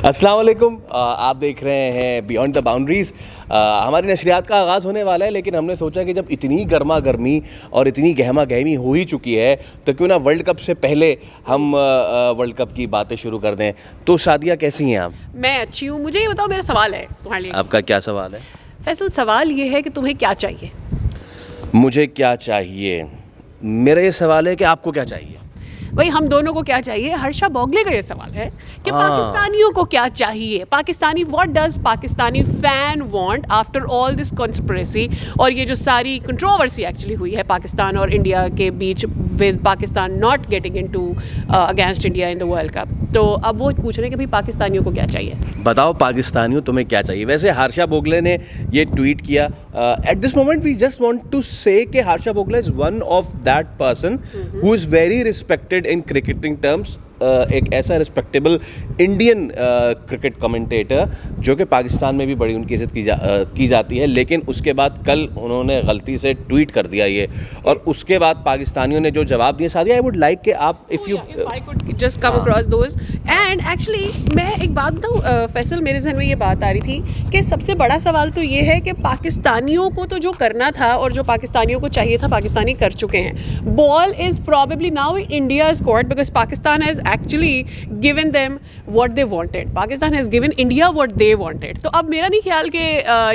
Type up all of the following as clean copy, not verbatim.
अस्सलाम वालेकुम, आप देख रहे हैं बियॉन्ड द बाउंड्रीज़। हमारी नशरियात का आगाज़ होने वाला है, लेकिन हमने सोचा कि जब इतनी गर्मा गर्मी और इतनी गहमा गहमी हो ही चुकी है तो क्यों ना वर्ल्ड कप से पहले हम वर्ल्ड कप की बातें शुरू कर दें। तो शादिया कैसी हैं आप? मैं अच्छी हूँ। मुझे ये बताओ, मेरा सवाल है तुम्हारे लिए। आपका क्या सवाल है? फैसल, सवाल ये है कि तुम्हें क्या चाहिए? मुझे क्या चाहिए? मेरा ये सवाल है कि आपको क्या चाहिए? भाई, हम दोनों को क्या चाहिए? हर्षा बोगले का ये सवाल है कि पाकिस्तानियों को क्या चाहिए। Pakistani, what does Pakistani fan want after all this conspiracy और ये जो सारी कंट्रोवर्सी एक्चुअली हुई है पाकिस्तान और इंडिया के बीच, with Pakistan not getting into against India in the world cup. तो अब वो पूछ रहे हैं कि भाई पाकिस्तानियों को क्या चाहिए। बताओ पाकिस्तानियों, तुम्हें क्या चाहिए? वैसे हर्षा बोगले ने ये ट्वीट किया। At this moment we just want to say कि Harsha Bhogle is one of that person who is very respected in cricketing terms. एक ऐसा रिस्पेक्टेबल इंडियन क्रिकेट कमेंटेटर जो कि पाकिस्तान में भी बड़ी उनकी इज़्ज़त की जाती है, लेकिन उसके बाद कल उन्होंने गलती से ट्वीट कर दिया ये, और उसके बाद पाकिस्तानियों ने जो जवाब दिया। सादिया, आई वुड लाइक कि आप if I could just come across those. And actually मैं एक बात बताऊँ फैसल, मेरे जहन में ये बात आ रही थी कि सबसे बड़ा सवाल तो ये है कि पाकिस्तानियों को तो जो करना था और जो पाकिस्तानियों को चाहिए था, पाकिस्तानी कर चुके हैं। Ball is probably now in India's court because Pakistan has actually given them what they wanted. Pakistan has given India what they wanted. तो अब मेरा नहीं ख्याल कि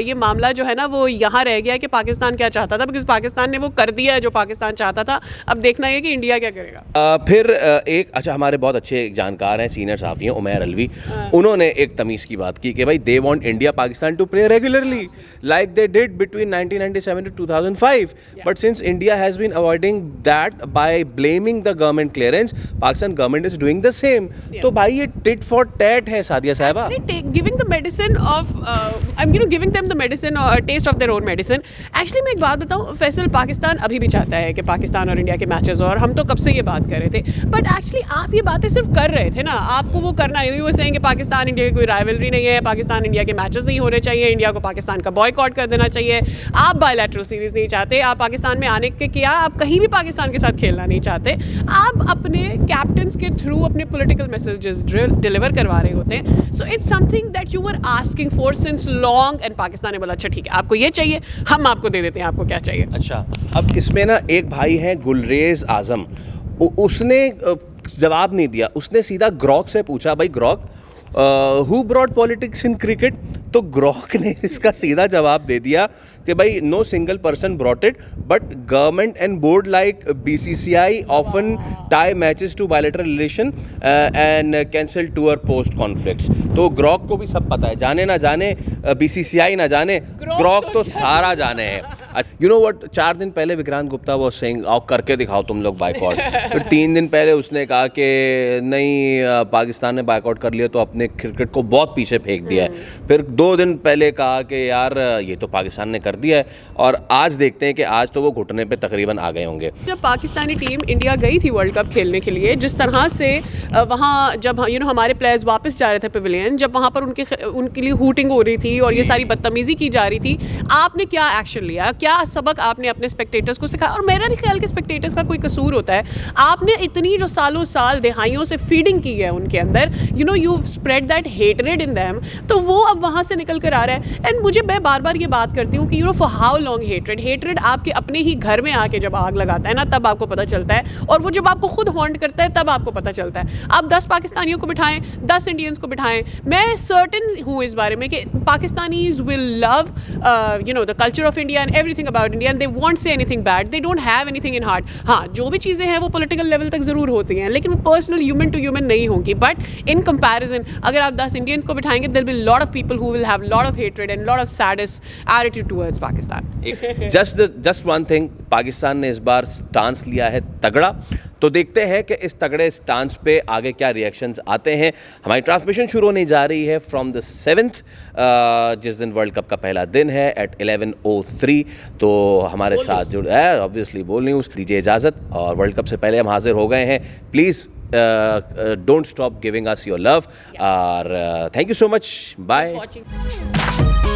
ये मामला जो है ना वो यहाँ रह गया कि पाकिस्तान क्या चाहता था, बिकॉज पाकिस्तान ने वो कर दिया है जो पाकिस्तान चाहता था। अब देखना है कि इंडिया क्या करेगा। फिर हमारे बहुत अच्छे जानकार हैं, सीनियर सहाफ़ी हैं, उमैर अलवी। उन्होंने एक तमीज़ की बात की कि भाई they want India Pakistan to play regularly like they did between 1997 to 2005, but since India has been avoiding that by blaming the government clearance, Pakistan government is doing the same. तो भाई ये टिट फॉर टैट है Sadia Sahiba. Giving the medicine of giving them the medicine और taste of their own medicine. Actually मैं एक बात बताऊं फैसल, पाकिस्तान अभी भी चाहता है कि पाकिस्तान और इंडिया के मैचेस, और हम तो कब से ये बात कर रहे थे, बट एक्चुअली आप ये बातें सिर्फ कर रहे थे ना, आपको वो करना नहीं। वो सेइंग कि पाकिस्तान इंडिया की कोई राइवलरी नहीं है, पाकिस्तान इंडिया के मैचेस नहीं होने चाहिए, इंडिया को पाकिस्तान का बॉयकॉट कर देना चाहिए। आप बायलैटरल सीरीज नहीं चाहते, आप पाकिस्तान में आने के क्या, आप कहीं भी पाकिस्तान के साथ खेलना नहीं चाहते। आप अपने कैप्टन्स के थ्रू अपने पॉलिटिकल मैसेजेस डिलीवर करवा रहे होते हैं। So it's something that you were asking for since long, and Pakistan ने बोला अच्छा ठीक है, आपको ये चाहिए, हम आपको दे देते हैं, आपको क्या चाहिए। अच्छा, अब इसमें ना एक भाई है गुलरेज आजम, उसने जवाब नहीं दिया, उसने सीधा ग्रॉक से पूछा, भाई Grok who brought politics in cricket? तो ग्रॉक ने इसका सीधा जवाब दे दिया कि भाई no single person brought it, but government and board like BCCI often tie matches to bilateral relation and cancel tour post conflicts. तो ग्रॉक को भी सब पता है, जाने ना जाने, BCCI ना जाने, ग्रॉक तो सारा जाने है। यू नो व्हाट, 4 दिन पहले विक्रांत गुप्ता वो सिंह आओ करके दिखाओ तुम लोग बाइकआउट। फिर 3 दिन पहले उसने कहा कि नहीं पाकिस्तान ने बाइकआउट कर लिया तो अपने क्रिकेट को बहुत पीछे फेंक दिया है। फिर 2 दिन पहले कहा कि यार ये तो पाकिस्तान ने कर दिया है, और आज देखते हैं कि आज तो वो घुटने पे तकरीबन आ गए होंगे। जब पाकिस्तानी टीम इंडिया गई थी वर्ल्ड कप खेलने के लिए, जिस तरह से वहाँ जब हमारे प्लेयर्स वापस जा रहे थे पवेलियन, जब वहाँ पर उनके लिए हूटिंग हो रही थी और ये सारी बदतमीजी की जा रही थी, आपने क्या एक्शन लिया, क्या सबक आपने अपने स्पेक्टेटर्स को सिखाया? और मेरा नहीं ख्याल कि स्पेक्टेटर्स का कोई कसूर होता है। आपने इतनी जो सालों साल दहाइयों से फीडिंग की है उनके अंदर, you spread that hatred in them, तो वो अब वहाँ से निकल कर आ रहा है। एंड मुझे मैं बार बार ये बात करती हूँ कि फॉर हाउ लॉन्ग हेटरेड आपके अपने ही घर में आके जब आग लगाता है ना, तब आपको पता चलता है, और वो जब आपको खुद हॉन्ट करता है तब आपको पता चलता है। आप 10 पाकिस्तानियों को बिठाएं, 10 इंडियंस को बिठाएं, मैं सर्टेन हूँ इस बारे में कि Pakistanis will love the culture of India and everything about India, and they won't say anything bad, they don't have anything in heart. हाँ, जो भी चीज़ें हैं वो पॉलिटिकल लेवल तक ज़रूर होती हैं, लेकिन वो पर्सनल ह्यूमन टू ह्यूमन नहीं होंगी। बट इन कंपैरिजन अगर आप 10 इंडियंस को बिठाएंगे, there will be lot of people who will have lot of hatred and lot of saddest attitude towards Pakistan. Just one thing, Pakistan ने इस बार स्टांस लिया है तगड़ा, तो देखते हैं कि इस तगड़े स्टांस पे आगे क्या रिएक्शंस आते हैं। हमारी ट्रांसमिशन शुरू होने जा रही है फ्रॉम द 7th, जिस दिन वर्ल्ड कप का पहला दिन है एट 11:03। तो हमारे साथ जुड़ है ऑब्वियसली बोल न्यूज़, दीजिए इजाज़त, और वर्ल्ड कप से पहले हम हाजिर हो गए हैं। Please don't stop giving us your love, और thank you so much, bye.